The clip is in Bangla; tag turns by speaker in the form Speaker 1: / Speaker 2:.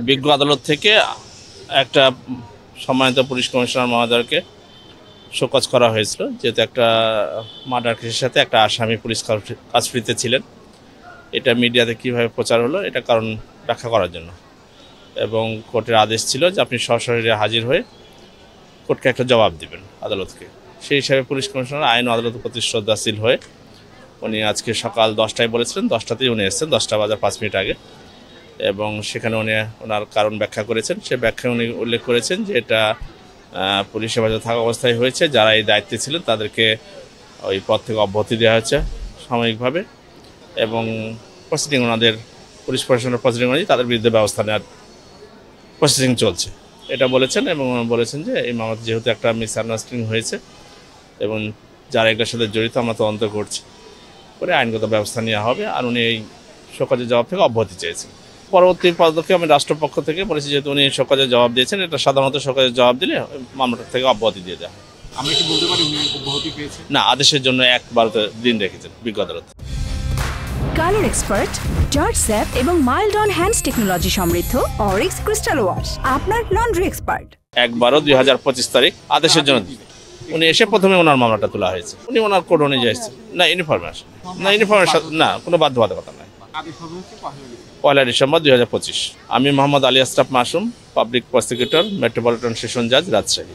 Speaker 1: বিজ্ঞ আদালত থেকে একটা সম্মানিত পুলিশ কমিশনার মহোদয়কে শোকজ করা হয়েছিল, যেহেতু একটা মার্ডার কেসের সাথে একটা আসামি পুলিশ কাস্টডিতে ছিলেন। এটা মিডিয়াতে কীভাবে প্রচার হলো এটা কারণ ব্যাখ্যা করার জন্য, এবং কোর্টের আদেশ ছিল যে আপনি সশরীরে হাজির হয়ে কোর্টকে একটা জবাব দিবেন আদালতকে। সেই হিসাবে পুলিশ কমিশনার আইন ও আদালতের প্রতি শ্রদ্ধাশীল হয়ে উনি আজকে সকাল 10টায় বলেছিলেন, 10টাতেই উনি এসেছেন, 10টা বাজার 5 মিনিট আগে, এবং সেখানে উনি ওনার কারণ ব্যাখ্যা করেছেন। সে ব্যাখ্যায় উনি উল্লেখ করেছেন যে এটা পুলিশ হেফাজতে থাকা অবস্থায় হয়েছে, যারা এই দায়িত্বে ছিলেন তাদেরকে ওই পদ থেকে অব্যাহতি দেওয়া হয়েছে সাময়িকভাবে, এবং প্রসিডিং ওনাদের পুলিশ প্রশাসনের প্রসিডিং অনুযায়ী তাদের বিরুদ্ধে ব্যবস্থা নেওয়ার প্রসেসিং চলছে, এটা বলেছেন। এবং বলেছেন যে এই মামলাতে যেহেতু একটা মিসআন্ডারস্ট্যান্ডিং হয়েছে এবং যারা এগুলোর সাথে জড়িত আমরা তদন্ত করছি, করে আইনগত ব্যবস্থা নেওয়া হবে। আর উনি এই শোকজের জবাব থেকে অব্যাহতি চেয়েছেন। পরবর্তী পদক্ষেপে আমি রাষ্ট্রপক্ষ থেকে বলেছি, যেহেতু উনি শোকজের জবাব দিয়েছেন, এটা সাধারণত শোকজের জবাব দিলে মামলাটা থেকে অব্যাহতি দিয়ে দেওয়া হয়।
Speaker 2: আমরা কি বলতে পারি উনি অব্যাহতি পেয়েছেন?
Speaker 1: না, আদেশের জন্য 1/12 দিন রেখেছেন বিজ্ঞ আদালত।
Speaker 3: কালার এক্সপার্ট, জর্জ স্যাপ এবং মাইল্ড অন হ্যান্ডস টেকনোলজি সমৃদ্ধ অরিক্স ক্রিস্টাল ওয়াশ আপনার লন্ড্রি এক্সপার্ট।
Speaker 1: 1/12/2025 তারিখ আদেশের জন্য উনি এসে প্রথমে ওনার মামলাটা তোলা হয়েছে। উনি ওনার কোড অনুযায়ী এসেছেন। না, ইউনিফর্মে আসেন না, ইউনিফর্মের সাথে না, কোনো বাধ্যবাধকতা নাই।
Speaker 2: আদেশ হবে হচ্ছে
Speaker 1: 1 ডিসেম্বর 2025। আমি Mohammad Ali Ashraf Masum, public prosecutor, metropolitan session জাজ, রাজশাহী।